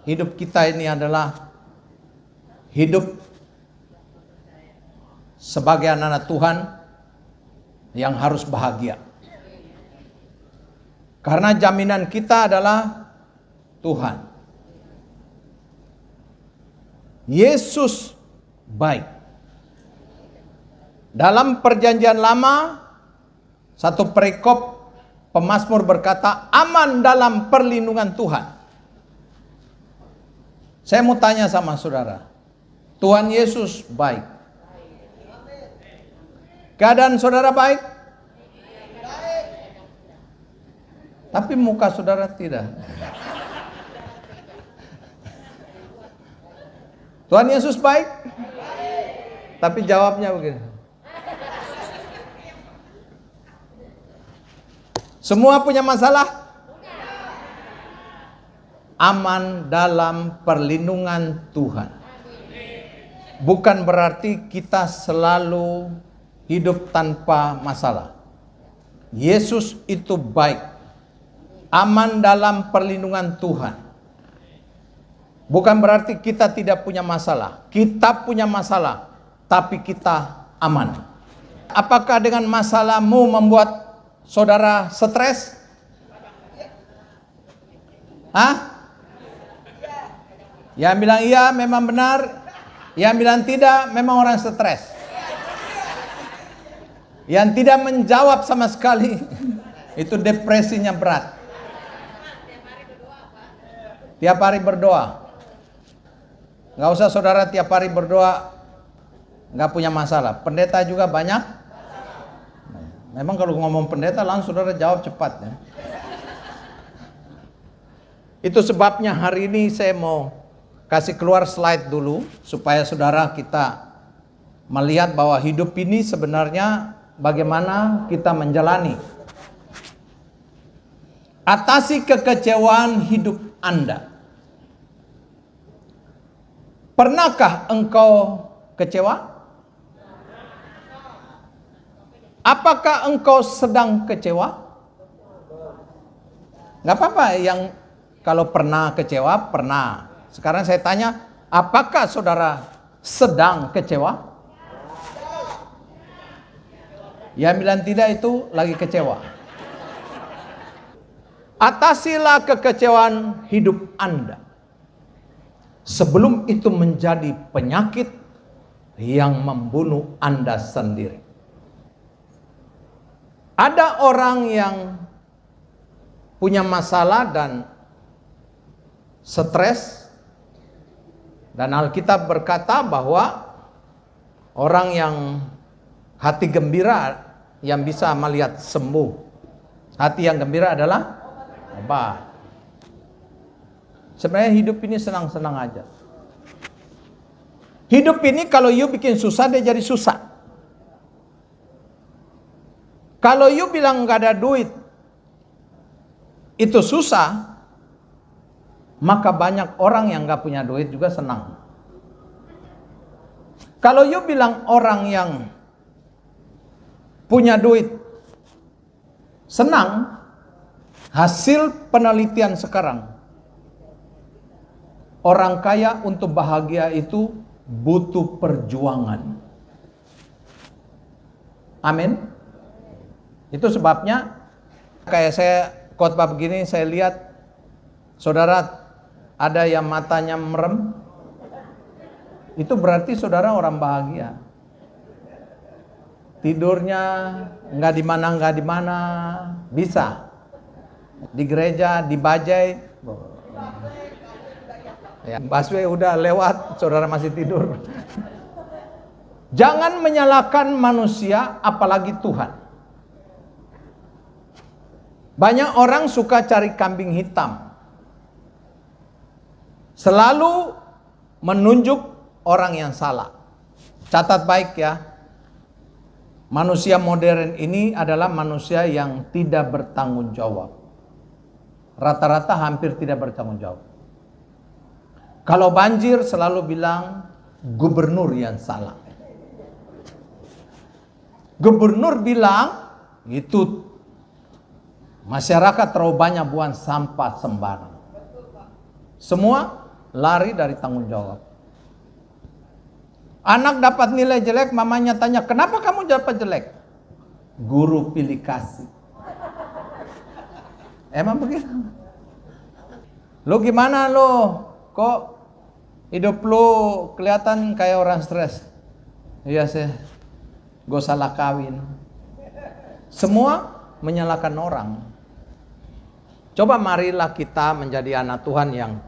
hidup kita ini adalah hidup sebagai anak-anak Tuhan yang harus bahagia. Karena jaminan kita adalah Tuhan. Yesus baik. Dalam perjanjian lama, satu perikop pemazmur berkata, aman dalam perlindungan Tuhan. Saya mau tanya sama saudara, Tuhan Yesus baik. Keadaan saudara baik? Tapi muka saudara tidak. Tuhan Yesus baik? Tapi jawabnya begini. Semua punya masalah? Aman dalam perlindungan Tuhan. Bukan berarti kita selalu hidup tanpa masalah. Yesus itu baik. Aman dalam perlindungan Tuhan. Bukan berarti kita tidak punya masalah. Kita punya masalah, tapi kita aman. Apakah dengan masalahmu membuat saudara stres? Hah? Yang bilang iya memang benar, yang bilang tidak memang orang stres. Yang tidak menjawab sama sekali itu depresinya berat. Tiap hari berdoa. Nggak usah saudara tiap hari berdoa nggak punya masalah. Pendeta juga banyak. Memang kalau ngomong pendeta langsung saudara jawab cepat ya. Itu sebabnya hari ini saya mau kasih keluar slide dulu supaya saudara kita melihat bahwa hidup ini sebenarnya bagaimana kita menjalani. Atasi kekecewaan hidup Anda. Pernahkah engkau kecewa? Apakah engkau sedang kecewa? Gak apa-apa yang kalau pernah kecewa, pernah. Sekarang saya tanya, apakah saudara sedang kecewa? Yang bilang tidak itu lagi kecewa. Atasilah kekecewaan hidup Anda. Sebelum itu menjadi penyakit yang membunuh Anda sendiri. Ada orang yang punya masalah dan stres. Dan Alkitab berkata bahwa orang yang hati gembira yang bisa melihat sembuh. Hati yang gembira adalah obat. Sebenarnya hidup ini senang-senang aja. Hidup ini kalau you bikin susah, dia jadi susah. Kalau you bilang gak ada duit, itu susah, maka banyak orang yang gak punya duit juga senang. Kalau you bilang orang yang punya duit senang, hasil penelitian sekarang, orang kaya untuk bahagia itu butuh perjuangan. Amin. Itu sebabnya kayak saya khotbah begini, saya lihat saudara ada yang matanya merem. Itu berarti saudara orang bahagia. Tidurnya nggak di mana, bisa. Di gereja, di bajai. Ya, busway udah lewat, saudara masih tidur. Jangan menyalahkan manusia, apalagi Tuhan. Banyak orang suka cari kambing hitam. Selalu menunjuk orang yang salah. Catat baik ya. Manusia modern ini adalah manusia yang tidak bertanggung jawab. Rata-rata hampir tidak bertanggung jawab. Kalau banjir selalu bilang gubernur yang salah. Gubernur bilang itu masyarakat terlalu banyak buang sampah sembarang. Semua lari dari tanggung jawab. Anak dapat nilai jelek, mamanya tanya, kenapa kamu dapat jelek? Guru pilih kasih. Emang begitu? Lu gimana lu? Kok hidup lu kelihatan kayak orang stres? Iya sih, gue salah kawin. Semua menyalahkan orang. Coba marilah kita menjadi anak Tuhan yang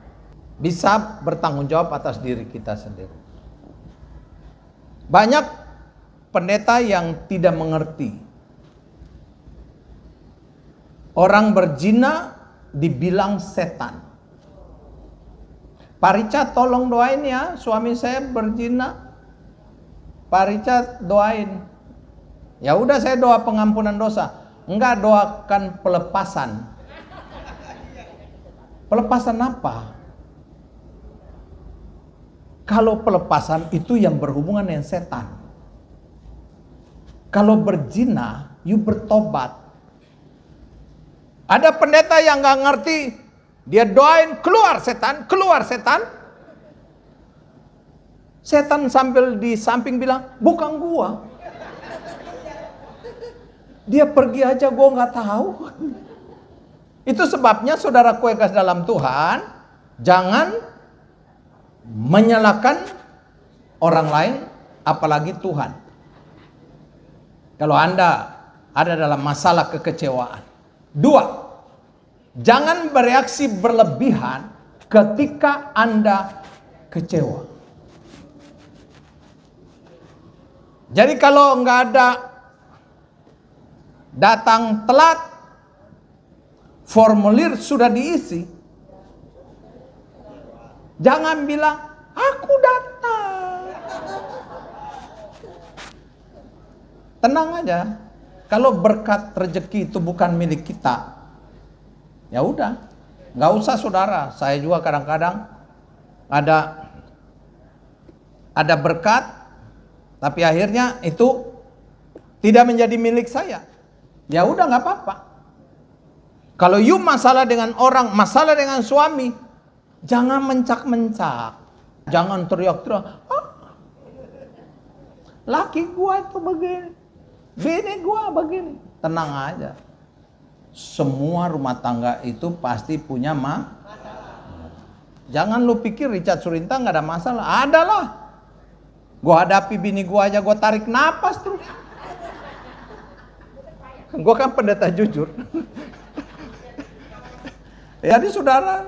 bisa bertanggung jawab atas diri kita sendiri. Banyak pendeta yang tidak mengerti. Orang berzina dibilang setan. Pak Richard tolong doain ya, suami saya berzina. Pak Richard doain. Ya udah, saya doa pengampunan dosa. Enggak, doakan pelepasan. Pelepasan apa? Kalau pelepasan itu yang berhubungan dengan setan. Kalau berzina, you bertobat. Ada pendeta yang nggak ngerti, dia doain keluar setan, keluar setan. Setan sambil di samping bilang, bukan gua. Dia pergi aja, gua nggak tahu. Itu sebabnya saudaraku yang kasih dalam Tuhan, jangan menyalahkan orang lain, apalagi Tuhan. Kalau Anda ada dalam masalah kekecewaan. 2, jangan bereaksi berlebihan ketika Anda kecewa. Jadi kalau nggak ada datang telat, formulir sudah diisi, jangan bilang, aku datang. Tenang aja. Kalau berkat rezeki itu bukan milik kita, ya udah, nggak usah saudara. Saya juga kadang-kadang ada berkat, tapi akhirnya itu tidak menjadi milik saya. Ya udah, nggak apa-apa. Kalau you masalah dengan orang, masalah dengan suami, jangan mencak-mencak, jangan teriak-teriak. Laki gua itu begini, bini gua begini. Tenang aja. Semua rumah tangga itu pasti punya Jangan lu pikir Richard Surinta nggak ada masalah. Ada lah. Gua hadapi bini gua aja, gua tarik napas terus. Gua kan pendeta jujur. Jadi saudara,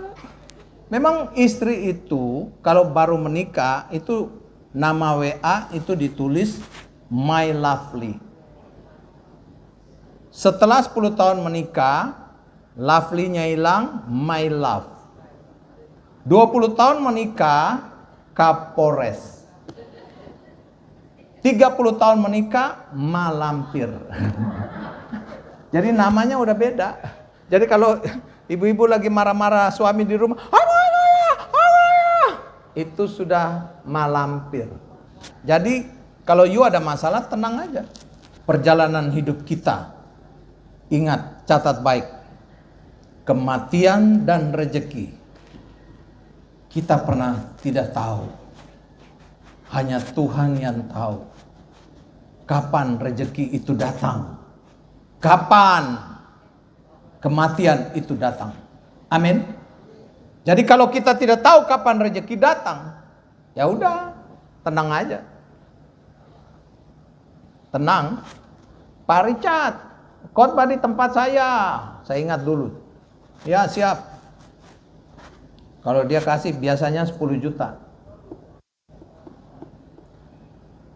memang istri itu kalau baru menikah itu nama WA itu ditulis My Lovely. Setelah 10 tahun menikah, lovely-nya hilang, my love. 20 tahun menikah, Kapolres. 30 tahun menikah, Malampir. Jadi namanya udah beda. Jadi kalau ibu-ibu lagi marah-marah suami di rumah, itu sudah Malampir. Jadi kalau you ada masalah, tenang aja. Perjalanan hidup kita, ingat, catat baik, kematian dan rezeki kita pernah tidak tahu. Hanya Tuhan yang tahu kapan rezeki itu datang, kapan kematian itu datang. Amin. Jadi kalau kita tidak tahu kapan rezeki datang, ya udah, tenang aja. Tenang. Pak Richard, khotbah di tempat saya ingat dulu. Ya siap. Kalau dia kasih biasanya 10 juta.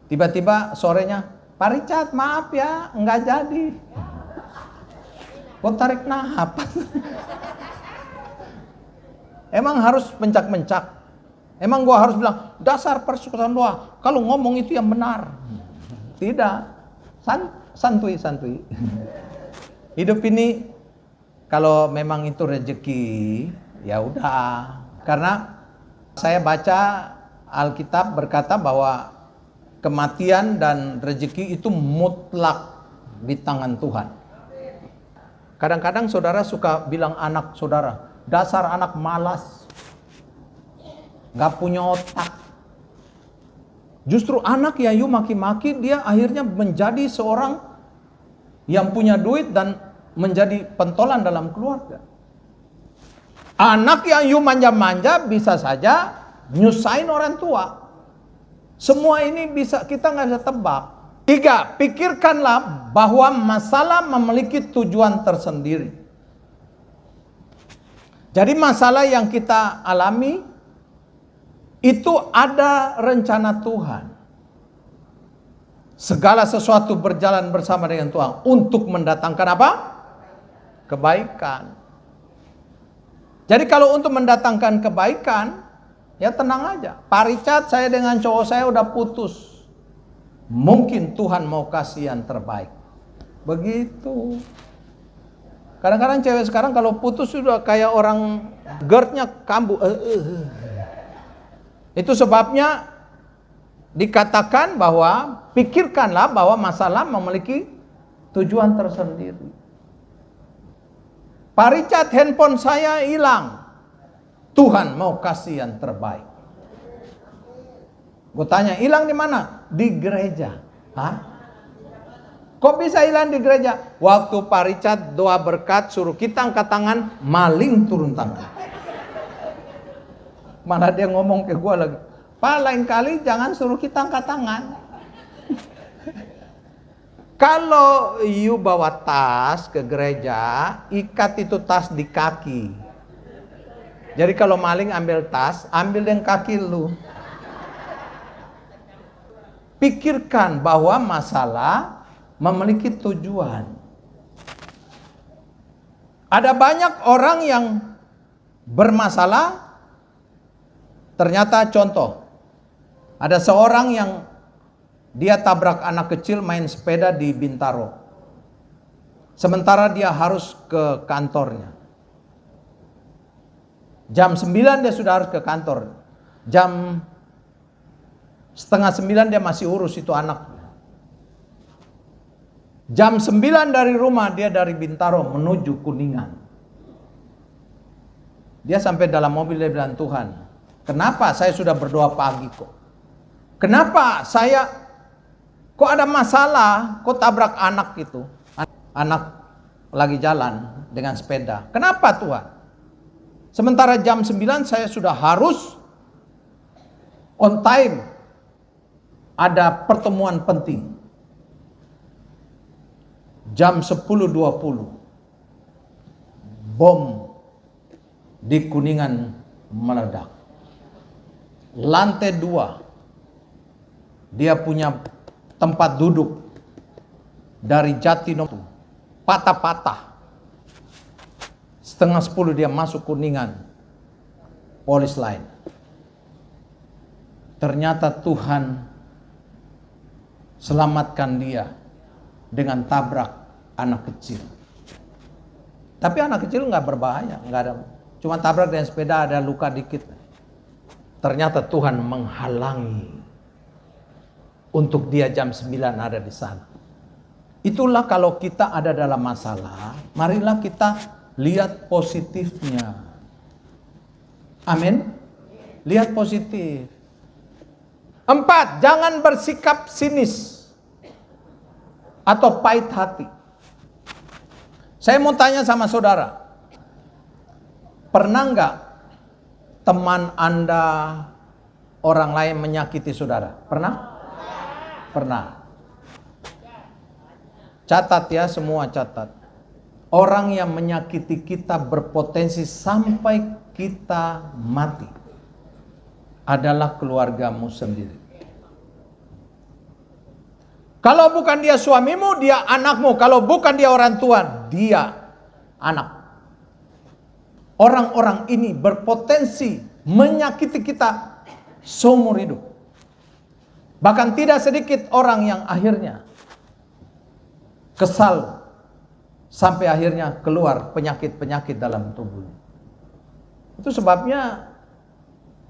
Tiba-tiba sorenya, Pak Richard maaf ya, enggak jadi. Kok tarik napas? Emang harus mencak-mencak? Emang gua harus bilang, dasar persekutuan doa, kalau ngomong itu yang benar? Tidak. Santuy. Hidup ini kalau memang itu rezeki, ya udah. Karena saya baca Alkitab berkata bahwa kematian dan rezeki itu mutlak di tangan Tuhan. Kadang-kadang saudara suka bilang anak saudara, dasar anak malas. nggak punya otak. Justru anak yang you maki-maki, dia akhirnya menjadi seorang yang punya duit dan menjadi pentolan dalam keluarga. Anak yang you manja-manja bisa saja nyusahin orang tua. Semua ini bisa kita nggak bisa tebak. 3, pikirkanlah bahwa masalah memiliki tujuan tersendiri. Jadi masalah yang kita alami itu ada rencana Tuhan. Segala sesuatu berjalan bersama dengan Tuhan untuk mendatangkan apa? Kebaikan. Jadi kalau untuk mendatangkan kebaikan, ya tenang aja. Pak Richard, saya dengan cowok saya udah putus. Mungkin Tuhan mau kasih yang terbaik. Begitu. Kadang-kadang cewek sekarang kalau putus sudah kayak orang GERD-nya kambuh. Itu sebabnya dikatakan bahwa pikirkanlah bahwa masalah memiliki tujuan tersendiri. Pak Richard, handphone saya hilang. Tuhan mau kasih yang terbaik. Gue tanya, hilang di mana? Di gereja. Hah? Kok bisa hilang di gereja? Waktu Pak Richard doa berkat, suruh kita angkat tangan, maling turun tangan. Mana dia ngomong ke gue lagi, Pak, lain kali jangan suruh kita angkat tangan. Kalau you bawa tas ke gereja, ikat itu tas di kaki. Jadi kalau maling ambil tas, ambil yang kaki lu. Pikirkan bahwa masalah memiliki tujuan. Ada banyak orang yang bermasalah. Ternyata contoh, ada seorang yang dia tabrak anak kecil main sepeda di Bintaro. Sementara dia harus ke kantornya. Jam 9 dia sudah harus ke kantor. Jam setengah 9 dia masih urus itu anak. Jam 9 dari rumah, dia dari Bintaro menuju Kuningan. Dia sampai dalam mobil, dia bilang, Tuhan, kenapa saya sudah berdoa pagi kok? Kenapa kok ada masalah, kok tabrak anak itu? Anak lagi jalan dengan sepeda. Kenapa Tuhan? Sementara jam 9 saya sudah harus on time. Ada pertemuan penting. Jam 10.20 bom di Kuningan meledak. Lantai 2 dia punya tempat duduk dari Jatinegara patah-patah. Setengah 10 dia masuk Kuningan polis lain. Ternyata Tuhan selamatkan dia dengan tabrak anak kecil. Tapi anak kecil nggak berbahaya, nggak ada, cuma tabrak dengan sepeda, ada luka dikit. Ternyata Tuhan menghalangi untuk dia jam 9 ada di sana. Itulah kalau kita ada dalam masalah, marilah kita lihat positifnya. Amin. Lihat positif. 4, jangan bersikap sinis atau pahit hati. Saya mau tanya sama saudara, pernah nggak teman Anda orang lain menyakiti saudara? Pernah? Pernah. Catat ya, semua catat. Orang yang menyakiti kita berpotensi sampai kita mati adalah keluargamu sendiri. Kalau bukan dia suamimu, dia anakmu. Kalau bukan dia orang tua, dia anak. Orang-orang ini berpotensi menyakiti kita seumur hidup. Bahkan tidak sedikit orang yang akhirnya kesal sampai akhirnya keluar penyakit-penyakit dalam tubuhnya. Itu sebabnya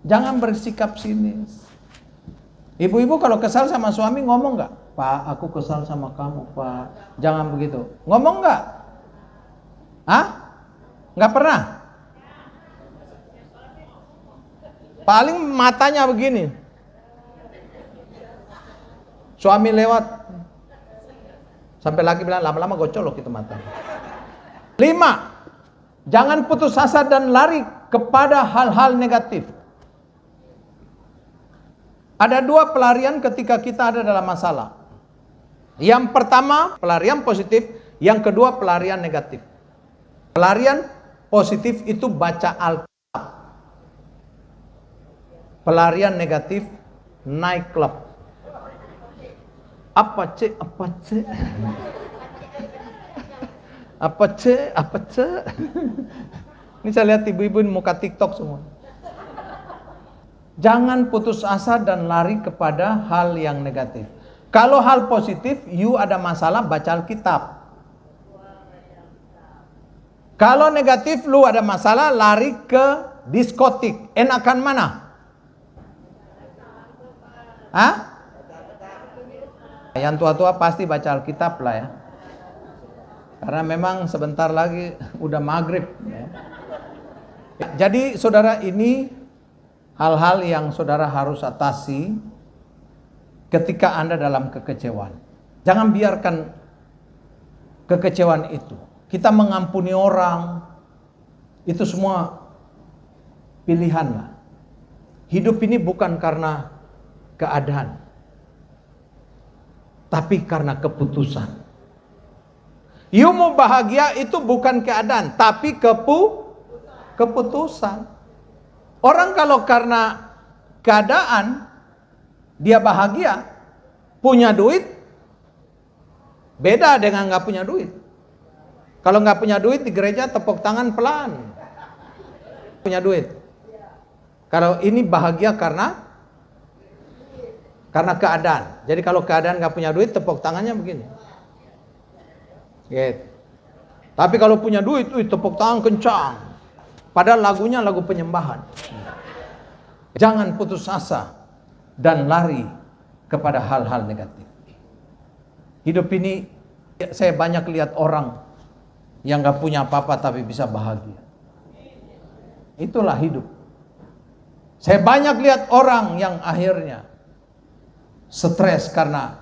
jangan bersikap sinis. Ibu-ibu kalau kesal sama suami ngomong nggak? Pak, aku kesal sama kamu, Pak. Jangan begitu. Ngomong nggak? Hah? Nggak pernah? Paling matanya begini. Suami lewat, sampai laki bilang lama-lama gue colok itu mata. 5. Jangan putus asa dan lari kepada hal-hal negatif. Ada 2 pelarian ketika kita ada dalam masalah. Yang pertama pelarian positif, yang kedua pelarian negatif. Pelarian positif itu baca Alkitab. Pelarian negatif naik klub. Apa cek? Ini saya lihat ibu-ibu muka TikTok semua. Jangan putus asa dan lari kepada hal yang negatif. Kalau hal positif, you ada masalah, baca Alkitab. Kalau negatif, lu ada masalah, lari ke diskotik. Enakan mana? Hah? Yang tua-tua pasti baca Alkitab lah ya. Karena memang sebentar lagi udah maghrib ya. Jadi saudara, ini hal-hal yang saudara harus atasi ketika Anda dalam kekecewaan. Jangan biarkan kekecewaan itu. Kita mengampuni orang, itu semua pilihan lah. Hidup ini bukan karena keadaan, tapi karena keputusan. You mau bahagia itu bukan keadaan, tapi keputusan. Orang kalau karena keadaan dia bahagia, punya duit, beda dengan nggak punya duit. Kalau nggak punya duit di gereja tepuk tangan pelan. Punya duit. Kalau ini bahagia karena keadaan. Jadi kalau keadaan nggak punya duit, tepuk tangannya begini. Gitu. Tapi kalau punya duit, tepuk tangan kencang. Padahal lagunya lagu penyembahan. Jangan putus asa dan lari kepada hal-hal negatif. Hidup ini, saya banyak lihat orang yang gak punya apa-apa tapi bisa bahagia. Itulah hidup. Saya banyak lihat orang yang akhirnya stres karena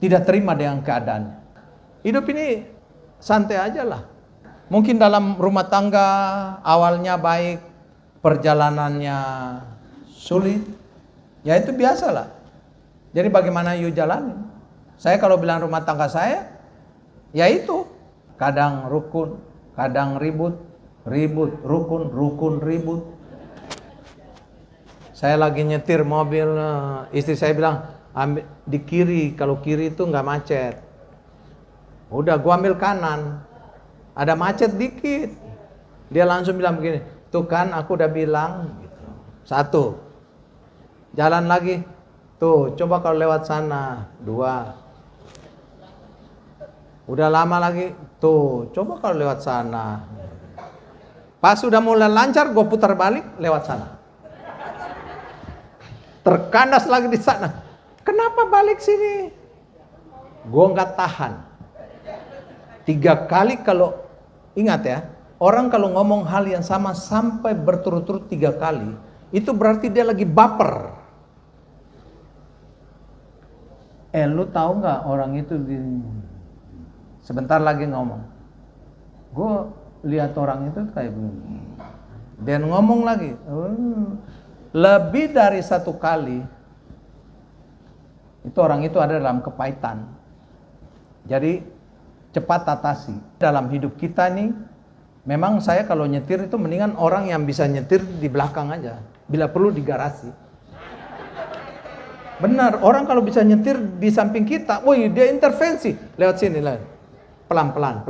tidak terima dengan keadaannya. Hidup ini santai aja lah. Mungkin dalam rumah tangga awalnya baik, perjalanannya sulit, ya itu biasalah. Jadi bagaimana you jalani? Saya kalau bilang rumah tangga saya, ya itu. Kadang rukun, kadang ribut, rukun, ribut. Saya lagi nyetir mobil, istri saya bilang, ambil di kiri, kalau kiri itu nggak macet. Udah gua ambil kanan, ada macet dikit. Dia langsung bilang begini, tuh kan aku udah bilang gitu. 1, jalan lagi, tuh coba kalau lewat sana. 2, udah lama lagi, tuh coba kalau lewat sana. Pas sudah mulai lancar, gue putar balik lewat sana. Terkandas lagi di sana. Kenapa balik sini? Gue nggak tahan. 3 kali kalau, ingat ya, orang kalau ngomong hal yang sama sampai berturut-turut 3 kali, itu berarti dia lagi baper. Lu tahu nggak orang itu sebentar lagi ngomong, gue lihat orang itu kayak begini. Dan ngomong lagi, lebih dari 1 kali, itu orang itu ada dalam kepahitan. Jadi cepat atasi. Dalam hidup kita nih, memang saya kalau nyetir itu mendingan orang yang bisa nyetir di belakang aja. Bila perlu di garasi. Benar, orang kalau bisa nyetir di samping kita, woi dia intervensi. Lewat sini lah. Pelan-pelan.